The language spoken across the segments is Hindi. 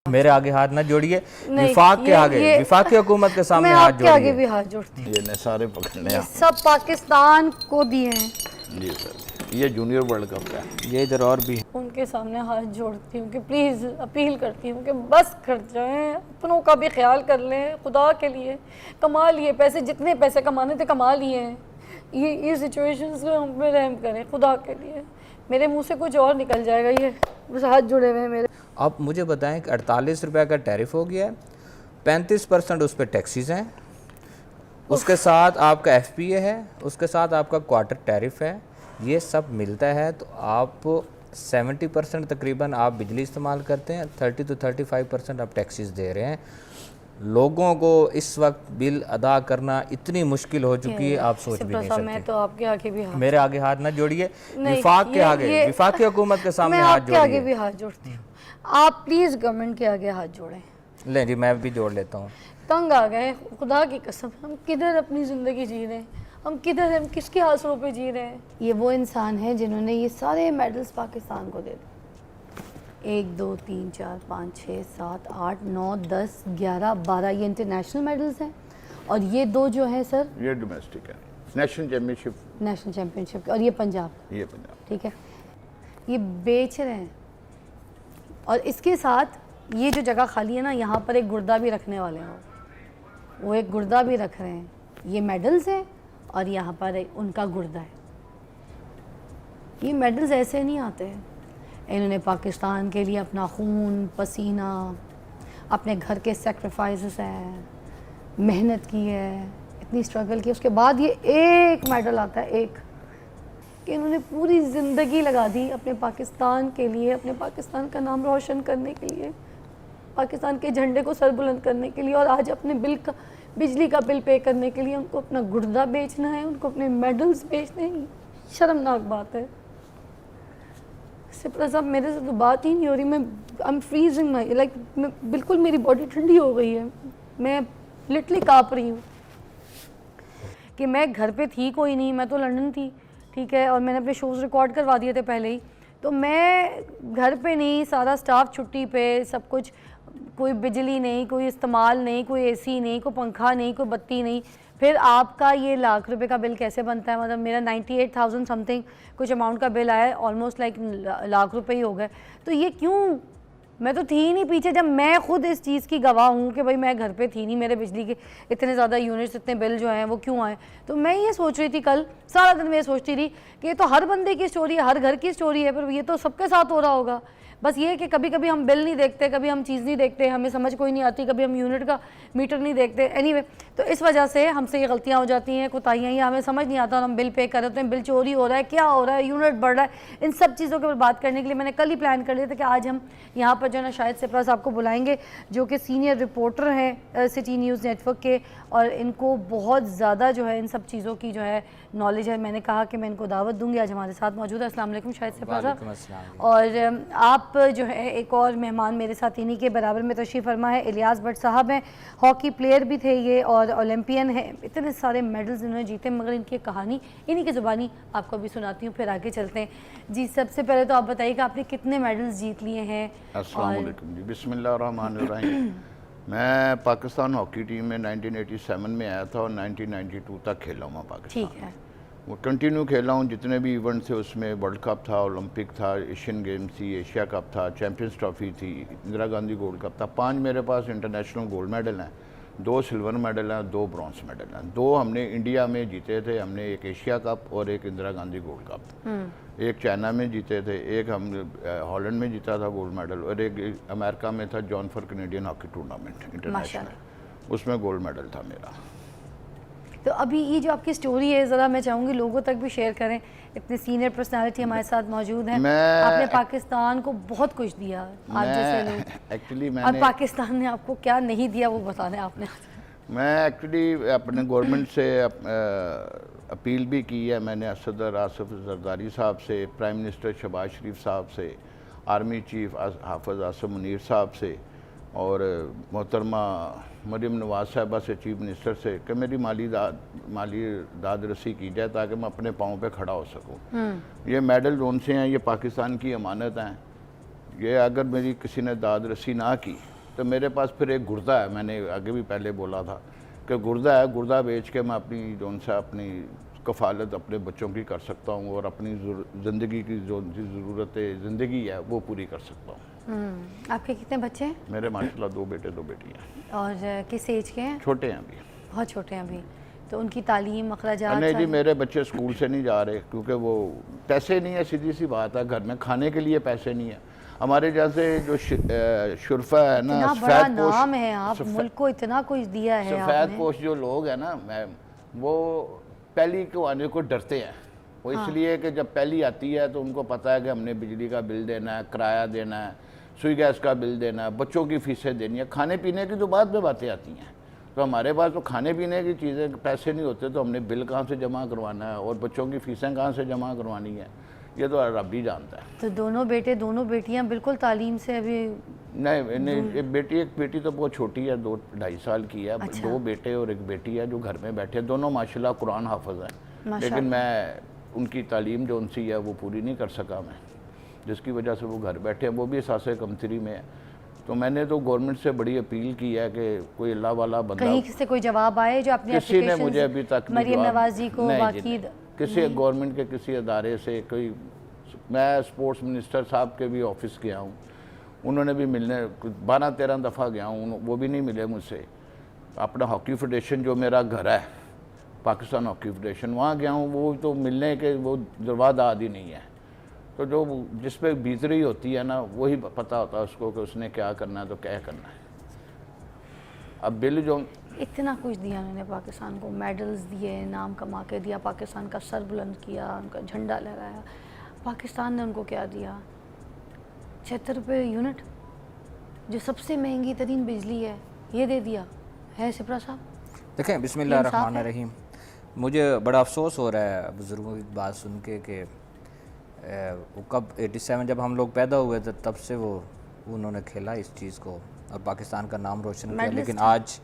मेरे आगे हाथ न जोड़िए, विफाक के आगे, विफाकी हुकूमत के सामने हाथ जोड़िए। आगे भी हाथ जोड़ती हूँ। ये सारे पकड़ने ये सब पाकिस्तान को दिए हैं। जी सर, ये जूनियर वर्ल्ड कप का है। ये इधर और भी। उनके सामने हाथ जोड़ती हूँ कि प्लीज़ अपील करती हूँ कि बस कर जाएं, अपनों का भी ख्याल कर लें, खुदा के लिए कमा लिए पैसे, जितने पैसे कमाने थे कमा लिए हैं। ये सिचुएशंस में हम पे रहम करें खुदा के लिए। मेरे मुंह से कुछ और निकल जाएगा, ये बस हाथ जुड़े हुए हैं मेरे। आप मुझे बताएं कि 48 रुपये का टैरिफ हो गया है, 35% उस पर टैक्सीज हैं, उसके साथ आपका FPA है, उसके साथ आपका क्वार्टर टैरिफ है, ये सब मिलता है तो आप 70% तकरीबन आप बिजली इस्तेमाल करते हैं, 30 to 35% आप टैक्सीज दे रहे हैं। लोगों को इस वक्त बिल अदा करना इतनी मुश्किल हो चुकी है, आप सोच भी नहीं सकते। मैं तो आपके आगे भी हाथ, मेरे आगे हाथ न जोड़िए, विफाक के आगे, विफाकी हुकूमत के सामने हाथ जोड़िए। मैं आपके आगे भी हाथ जोड़ती हूँ, आप प्लीज़ गवर्नमेंट के आगे हाथ जोड़ें। लें जी, मैं भी जोड़ लेता हूँ। तंग आ गए खुदा की कसम, हम किधर अपनी ज़िंदगी जी रहे हैं, हम किधर, हम किसके आसरों पे जी रहे हैं। ये वो इंसान है जिन्होंने ये सारे मेडल्स पाकिस्तान को दे दिए। 1 2 3 4 5 6 7 8 9 10 11 12 ये इंटरनेशनल मेडल्स हैं, और ये 2 जो है सर ये डोमेस्टिक है, नेशनल चैम्पियनशिप, और ये पंजाब, ठीक है, ये बेच रहे हैं। और इसके साथ ये जो जगह खाली है ना, यहाँ पर एक गुर्दा भी रखने वाले हैं, वो एक गुर्दा भी रख रहे हैं। ये मेडल्स हैं और यहाँ पर उनका गुर्दा है। ये मेडल्स ऐसे नहीं आते हैं, इन्होंने पाकिस्तान के लिए अपना खून पसीना, अपने घर के सेक्रीफाइसेस हैं, मेहनत की है, इतनी स्ट्रगल की, उसके बाद ये एक मेडल आता है, एक, कि इन्होंने पूरी ज़िंदगी लगा दी अपने पाकिस्तान के लिए, अपने पाकिस्तान का नाम रोशन करने के लिए, पाकिस्तान के झंडे को सर बुलंद करने के लिए, और आज अपने बिजली का बिल पे करने के लिए उनको अपना गुर्दा बेचना है, उनको अपने मेडल्स बेचने हैं। शर्मनाक बात है। सिप्रा साहब, मेरे से तो बात ही नहीं हो रही, मैं I am freezing my, like बिल्कुल मेरी बॉडी ठंडी हो गई है, मैं लिटरली काँप रही हूँ कि मैं घर पे थी कोई नहीं, मैं तो लंदन थी, ठीक है, और मैंने अपने शोज़ रिकॉर्ड करवा दिए थे पहले ही, तो मैं घर पे नहीं, सारा स्टाफ छुट्टी पे, सब कुछ, कोई बिजली नहीं, कोई इस्तेमाल नहीं, कोई AC नहीं, कोई पंखा नहीं, कोई बत्ती नहीं, फिर आपका ये लाख रुपए का बिल कैसे बनता है? मतलब मेरा 98,000 समथिंग कुछ अमाउंट का बिल आया, ऑलमोस्ट लाइक लाख रुपए ही हो गए। तो ये क्यों? मैं तो थी ही नहीं पीछे, जब मैं खुद इस चीज़ की गवाह हूँ कि भाई मैं घर पे थी नहीं, मेरे बिजली के इतने ज़्यादा यूनिट्स, इतने बिल जो हैं वो क्यों आए। तो मैं ये सोच रही थी, कल सारा दिन मैं ये सोचती रही कि ये तो हर बंदे की स्टोरी है, हर घर की स्टोरी है, पर ये तो सबके साथ हो रहा होगा। बस ये कि कभी कभी हम बिल नहीं देखते, कभी हम चीज़ नहीं देखते, हमें समझ कोई नहीं आती, कभी हम यूनिट का मीटर नहीं देखते। एनीवे, तो इस वजह से हमसे ये गलतियाँ हो जाती हैं, कोताहियाँ, या हमें समझ नहीं आता और हम बिल पे कर रहे हैं, बिल चोरी हो रहा है, क्या हो रहा है, यूनिट बढ़ रहा है। इन सब चीज़ों के ऊपर बात करने के लिए मैंने कल ही प्लान कर लिया था कि आज हम यहाँ पर जो है ना शायद सिप्रा साहब को बुलाएंगे, जो कि सीनियर रिपोर्टर हैं सिटी न्यूज़ नेटवर्क के, और इनको बहुत ज़्यादा जो है इन सब चीज़ों की जो है नॉलेज है। मैंने कहा कि मैं इनको दावत दूंगी, आज हमारे साथ मौजूद है। अस्सलाम वालेकुम शाहिद सिप्रा साहब। और आप जो है एक और मेहमान मेरे साथ इन्हीं के बराबर में तशरीफ़ फरमा है, इलियास भट्ट साहब हैं, हॉकी प्लेयर भी थे ये और ओलंपियन है, इतने सारे मेडल्स इन्होंने जीते, मगर इनकी कहानी इन्हीं की ज़ुबानी आपको अभी सुनाती हूँ, फिर आगे चलते हैं। जी, सबसे पहले तो आप बताइए कि आपने कितने मेडल्स जीत लिए हैं? अस्सलाम वालेकुम जी, बिस्मिल्लाहिर्रहमानिर्रहीम। मैं पाकिस्तान हॉकी टीम में 1987 में आया था और 1992 तक खेला हूँ पाकिस्तान। ठीक है, वो कंटिन्यू खेला हूँ, जितने भी इवेंट थे उसमें वर्ल्ड कप था, ओलंपिक था, एशियन गेम्स थी, एशिया कप था, चैम्पियंस ट्रॉफी थी, इंदिरा गांधी गोल्ड कप था। 5 मेरे पास इंटरनेशनल गोल्ड मेडल हैं, 2 सिल्वर मेडल हैं, 2 ब्रॉन्ज मेडल हैं। 2 हमने इंडिया में जीते थे, हमने एक एशिया कप और एक इंदिरा गांधी गोल्ड कप। एक चाइना में जीते थे, एक हम हॉलैंड में जीता था गोल्ड मेडल, और एक अमेरिका में था John for Canadian hockey tournament international, उसमें गोल्ड मेडल था मेरा। तो अभी ये जो आपकी स्टोरी है, ज़रा मैं चाहूँगी लोगों तक भी शेयर करें, इतने सीनियर पर्सनालिटी हमारे साथ मौजूद हैं। आपने पाकिस्तान को बहुत कुछ दिया, आप जैसे लोग एक्चुअली, और पाकिस्तान ने आपको क्या नहीं दिया वो बताना है आपने। मैं एक्चुअली अपने गवर्नमेंट से अपील भी की है, मैंने सदर आसिफ जरदारी साहब से, प्राइम मिनिस्टर शहबाज शरीफ साहब से, आर्मी चीफ हाफिज आसिम मुनीर साहब से, और मोहतरमा मरीम नवाज साहबा से, चीफ मिनिस्टर से, कि मेरी माली दाद रसी की जाए ताकि मैं अपने पाँव पे खड़ा हो सकूं। ये मेडल जोन से हैं, ये पाकिस्तान की अमानत हैं, ये अगर मेरी किसी ने दाद रसी ना की तो मेरे पास फिर एक गुर्दा है, मैंने आगे भी पहले बोला था कि गुर्दा है, गुर्दा बेच के मैं अपनी जो सा अपनी कफ़ालत अपने बच्चों की कर सकता हूँ और अपनी ज़िंदगी की जो ज़रूरत ज़िंदगी है वो पूरी कर सकता हूँ। आपके कितने बच्चे हैं? मेरे माशाल्लाह 2 बेटे 2 बेटियाँ। और किस एज के हैं? छोटे हैं अभी, बहुत छोटे हैं अभी। तो उनकी तालीम, अखराजात? नहीं जी, मेरे बच्चे स्कूल से नहीं जा रहे क्योंकि वो पैसे नहीं है, सीधी सी बात है, घर में खाने के लिए पैसे नहीं है। हमारे जैसे जो शुरफा है ना, इतना बड़ा नाम है, आप मुल्क को इतना कुछ दिया है सफ़ेद पोश जो लोग हैं ना मैम, वो पहली को आने को डरते हैं। वो इसलिए कि जब पहली आती है तो उनको पता है कि हमने बिजली का बिल देना है, किराया देना है, सुई गैस का बिल देना है, बच्चों की फ़ीसें देनी है, खाने पीने की तो बाद में बातें आती हैं। तो हमारे पास तो खाने पीने की चीज़ें पैसे नहीं होते, तो हमने बिल कहाँ से जमा करवाना है और बच्चों की फ़ीसें कहाँ से जमा करवानी है, ये तो रब ही जानता है। तो दोनों बेटे दोनों बेटियां बिल्कुल तालीम से अभी? नहीं, एक बेटी तो बहुत छोटी है, 2-2.5 साल की है। अच्छा। 2 बेटे और 1 बेटी है जो घर में बैठे, दोनों माशाल्लाह कुरान हाफिज़ हैं, लेकिन मैं उनकी तालीम जो उनसी है वो पूरी नहीं कर सका मैं, जिसकी वजह से वो घर बैठे हैं, वो भी एहसास कमतरी में है। तो मैंने तो गवर्नमेंट से बड़ी अपील की है कि कोई अल्लाह वाला बंदा, कहीं से कोई जवाब आए जो अपनी किसी ने मुझे अभी तक मरियम नवाजी को बाकी किसी गवर्नमेंट के किसी अदारे से कोई, मैं स्पोर्ट्स मिनिस्टर साहब के भी ऑफिस गया हूँ, उन्होंने भी मिलने 12-13 दफ़ा गया हूँ, वो भी नहीं मिले मुझसे। अपना हॉकी फेडरेशन जो मेरा घर है, पाकिस्तान हॉकी फेडरेशन, वहाँ गया हूँ, वो तो मिलने के वो दरवाज़ ही नहीं है। तो जो जिस पे बीत रही होती है ना, वही पता होता है उसको कि उसने क्या करना है तो क्या करना है। अब बिल जो इतना कुछ दिया उन्होंने पाकिस्तान को, मेडल्स दिए, नाम कमा के दिया, पाकिस्तान का सर बुलंद किया, उनका झंडा लहराया, पाकिस्तान ने उनको क्या दिया? 76 रुपये यूनिट, जो सबसे महंगी तरीन बिजली है, ये दे दिया है सिपरा साहब। देखें, बिस्मिल्लाहिर्रहमानिर्रहीम, मुझे बड़ा अफसोस हो रहा है बुज़ुर्गों की बात सुन के कि वो कब 87 जब हम लोग पैदा हुए थे तब से वो उन्होंने खेला इस चीज़ को और पाकिस्तान का नाम रोशन किया, लेकिन आज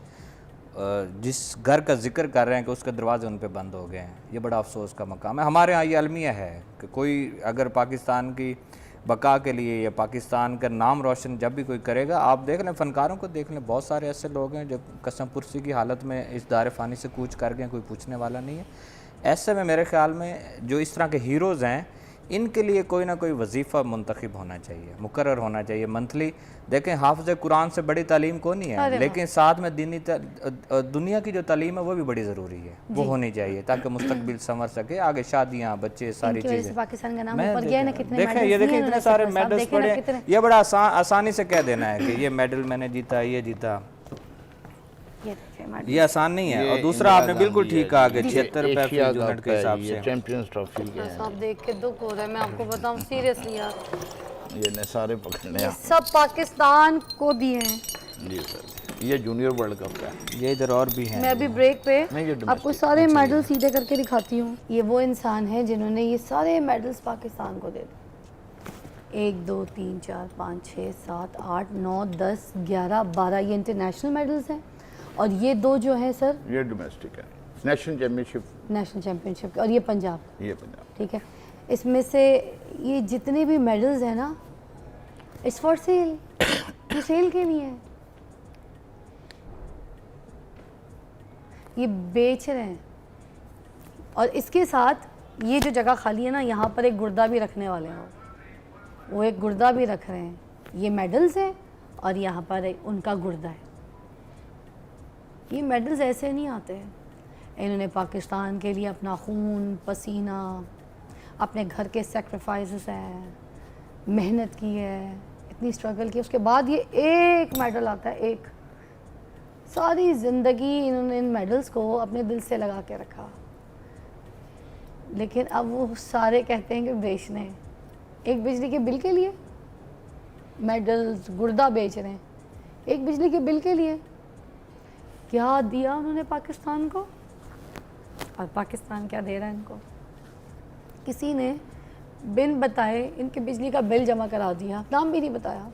जिस घर का जिक्र कर रहे हैं कि उसके दरवाजे उन पे बंद हो गए हैं, ये बड़ा अफसोस का मकाम है। हमारे यहाँ ये अलमिया है कि कोई अगर पाकिस्तान की बका के लिए या पाकिस्तान का नाम रोशन जब भी कोई करेगा, आप देख लें, फ़नकारों को देख लें, बहुत सारे ऐसे लोग हैं जो कसम पुरसी की हालत में इस दार फ़ानी से कूच कर गए, कोई पूछने वाला नहीं है। ऐसे में मेरे ख़्याल में जो इस तरह के हीरोज़ हैं, इनके लिए कोई ना कोई वजीफ़ा मुंतखब होना चाहिए, मुकर्रर होना चाहिए मंथली। देखें, हाफ़िज़ कुरान से बड़ी तालीम कौन नहीं है, लेकिन साथ में दीनी दुनिया की जो तालीम है वो भी बड़ी ज़रूरी है, वो होनी चाहिए ताकि मुस्तकबिल संवर सके, आगे शादियाँ, बच्चे, सारी चीज़ें। पाकिस्तान का नाम ऊपर गया ना, कितने देखें, ये देखें इतने सारे मेडल्स पड़े, ये बड़ा आसानी से कह देना है कि ये मेडल मैंने जीता, ये जीता, ये आसान नहीं है। और दूसरा आपने बिल्कुल ठीक कहा कि 76 रुपये यूनिट के हिसाब से चैंपियंस ट्रॉफी के सब देख के दुख हो रहा है, मैं आपको बताऊं सीरियसली यार, ये सारे पकड़ने ये सब पाकिस्तान को दिए हैं। जी सर, ये जूनियर वर्ल्ड कप का है, ये इधर और भी हैं। मैं अभी ब्रेक पे नहीं, ये आपको सारे मेडल सीधे करके दिखाती हूँ। ये वो इंसान है जिन्होंने ये सारे मेडल्स पाकिस्तान को दे दिए। 1 2 3 4 5 6 7 8 9 10 11 12 ये इंटरनेशनल मेडल्स हैं, और ये 2 जो है सर ये डोमेस्टिक है, नेशनल चैम्पियनशिप, और ये पंजाब, ये पंजाब। ठीक है। इसमें से ये जितने भी मेडल्स हैं ना, इट्स फॉर सेल, ये सेल के लिए है, ये बेच रहे हैं। और इसके साथ ये जो जगह खाली है ना, यहाँ पर एक गुर्दा भी रखने वाले हैं, वो एक गुर्दा भी रख रहे हैं। ये मेडल्स हैं और यहाँ पर उनका गुर्दा है। ये मेडल्स ऐसे नहीं आते हैं, इन्होंने पाकिस्तान के लिए अपना खून पसीना, अपने घर के सेक्रीफाइसेस हैं, मेहनत की है, इतनी स्ट्रगल की, उसके बाद ये एक मेडल आता है, एक। सारी ज़िंदगी इन्होंने इन मेडल्स को अपने दिल से लगा के रखा, लेकिन अब वो सारे कहते हैं कि बेचने हैं। एक बिजली के बिल के लिए मेडल्स, गुर्दा बेच रहे हैं, एक बिजली के बिल के लिए। क्या दिया उन्होंने पाकिस्तान को, और पाकिस्तान क्या दे रहा है इनको? किसी ने बिन बताए इनके बिजली का बिल जमा करा दिया, नाम भी नहीं बताया।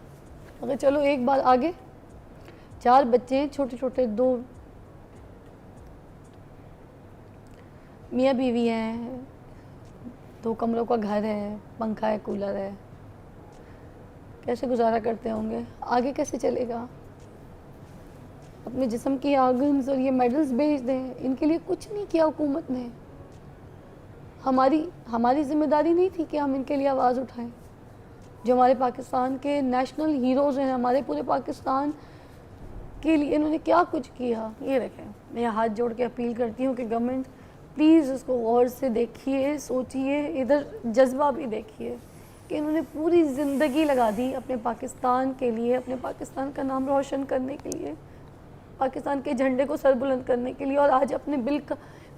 मगर चलो एक बार आगे, 4 बच्चे हैं छोटे छोटे, 2 मियाँ बीवी हैं, 2 कमरों का घर है, पंखा है, कूलर है, कैसे गुजारा करते होंगे, आगे कैसे चलेगा? अपने जिस्म के आर्गन्स और ये मेडल्स भेज दें, इनके लिए कुछ नहीं किया हुकूमत ने। हमारी जिम्मेदारी नहीं थी कि हम इनके लिए आवाज़ उठाएं। जो हमारे पाकिस्तान के नेशनल हीरोज़ हैं, हमारे पूरे पाकिस्तान के लिए इन्होंने क्या कुछ किया। ये देखें, मैं हाथ जोड़ के अपील करती हूँ कि गवर्नमेंट प्लीज़ इसको गौर से देखिए, सोचिए, इधर जज्बा भी देखिए कि इन्होंने पूरी ज़िंदगी लगा दी अपने पाकिस्तान के लिए, अपने पाकिस्तान का नाम रोशन करने के लिए, पाकिस्तान के झंडे को सर बुलंद करने के लिए, और आज अपने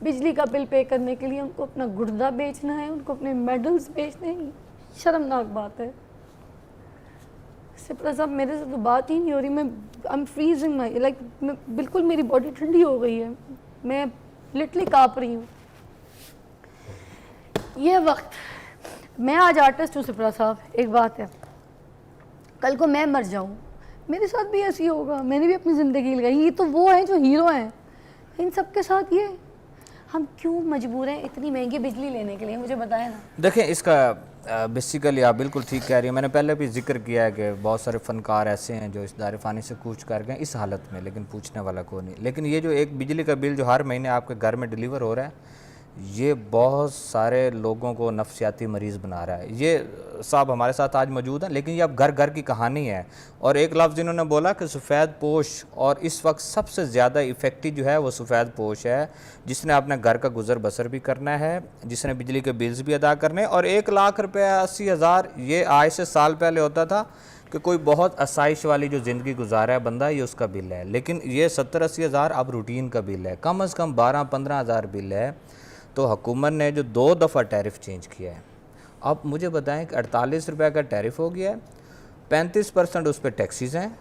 बिजली का बिल पे करने के लिए उनको अपना गुर्दा बेचना है, उनको अपने मेडल्स बेचने हैं। शर्मनाक बात है। सिप्रा साहब, मेरे से तो बात ही नहीं हो रही। मैं I am freezing my like बिल्कुल मेरी बॉडी ठंडी हो गई है। मैं लिटरली काँप रही हूँ। ये वक्त, मैं आज आर्टिस्ट हूँ सिप्रा साहब। एक बात है, कल को मैं मर जाऊँ, मेरे साथ भी ऐसी होगा। मैंने भी अपनी ज़िंदगी लगाई। ये तो वो हैं जो हीरो हैं, इन सब के साथ ये हम क्यों मजबूर हैं इतनी महंगी बिजली लेने के लिए? मुझे बताएं ना। देखें, इसका बेसिकली आप बिल्कुल ठीक कह रही हैं। मैंने पहले भी जिक्र किया है कि बहुत सारे फ़नकार ऐसे हैं जो इस दायरे फ़ानी से कूच कर गए इस हालत में, लेकिन पूछने वाला कोई नहीं। लेकिन ये जो एक बिजली का बिल जो हर महीने आपके घर में डिलीवर हो रहा है, ये बहुत सारे लोगों को नफसियाती मरीज़ बना रहा है। ये साहब हमारे साथ आज मौजूद हैं, लेकिन ये अब घर घर की कहानी है। और एक लफ्ज़ इन्होंने बोला कि सफ़ेद पोश, और इस वक्त सबसे ज़्यादा इफ़ेक्टिव जो है वो सफ़ेद पोश है, जिसने अपने घर का गुजर बसर भी करना है, जिसने बिजली के बिल्स भी अदा करने। और 1 लाख रुपये 80,000 ये आज से साल पहले होता था कि कोई बहुत आसाइश वाली जो ज़िंदगी गुजारा है बंदा, ये उसका बिल है। लेकिन ये 70-80 हज़ार अब रूटीन का बिल है, कम से कम 12-15 हज़ार बिल है। तो हुकूमत ने जो 2 दफ़ा टैरिफ चेंज किया है, अब मुझे बताएं कि 48 रुपये का टैरिफ हो गया है, 35% उस पर टैक्सीज़ हैं,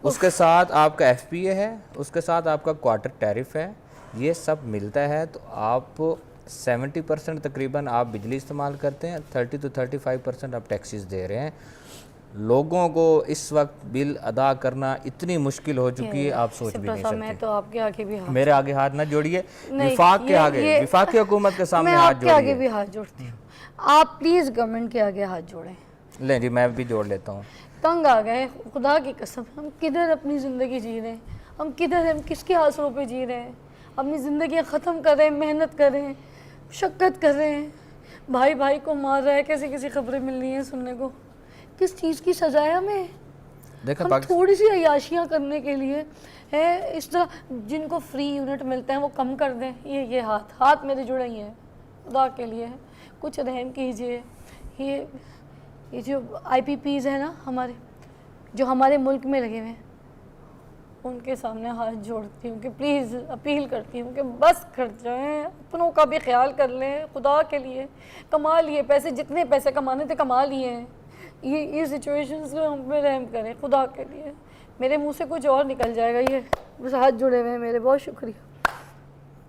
उसके साथ आपका FPA है, उसके साथ आपका क्वार्टर टैरिफ है, ये सब मिलता है। तो आप 70% तकरीबन आप बिजली इस्तेमाल करते हैं, 30 to 35% आप टैक्सीज़ दे रहे हैं। लोगों को इस वक्त बिल अदा करना इतनी मुश्किल हो चुकी है, आप सोच भी नहीं सकते। मैं तो आपके आगे भी हाथ, मेरे आगे हाथ ना जोड़िए, विफाक के आगे, विफाकी हुकूमत के सामने हाथ जोड़िए। मैं आपके आगे भी हाथ जोड़ती हूँ। आप प्लीज़ गवर्नमेंट के आगे हाथ जोड़ें। ले जी, मैं भी जोड़ लेता हूँ। तंग आ गए, खुदा की कसम। हम किधर अपनी ज़िंदगी जी रहे हैं? हम किधर, हम किसके आसरों पे जी रहे हैं? अपनी ज़िंदगी ख़त्म कर रहे हैं, मेहनत कर रहे हैं, मुशक्क़त कर रहे हैं, भाई भाई को मार रहा है, कैसी कैसी खबरें मिल रही हैं सुनने को। किस चीज़ की सज़ा है हमें? देखा, हम थोड़ी सी अयाशियाँ करने के लिए है इस तरह, जिनको फ्री यूनिट मिलते हैं वो कम कर दें। ये हाथ मेरे जुड़े ही हैं, खुदा के लिए कुछ रहम कीजिए। ये जो IPPs है ना हमारे, जो हमारे मुल्क में लगे हुए हैं, उनके सामने हाथ जोड़ती हूँ कि प्लीज़ अपील करती हूँ कि बस कर जाएं, अपनों का भी ख्याल कर लें। खुदा के लिए कमा लिए पैसे, जितने पैसे कमाने थे कमा लिए हैं। ये सिचुएशंस में हम पे रहम करें खुदा के लिए। मेरे मुंह से कुछ और निकल जाएगा। ये बस हाथ जुड़े हुए हैं मेरे। बहुत शुक्रिया।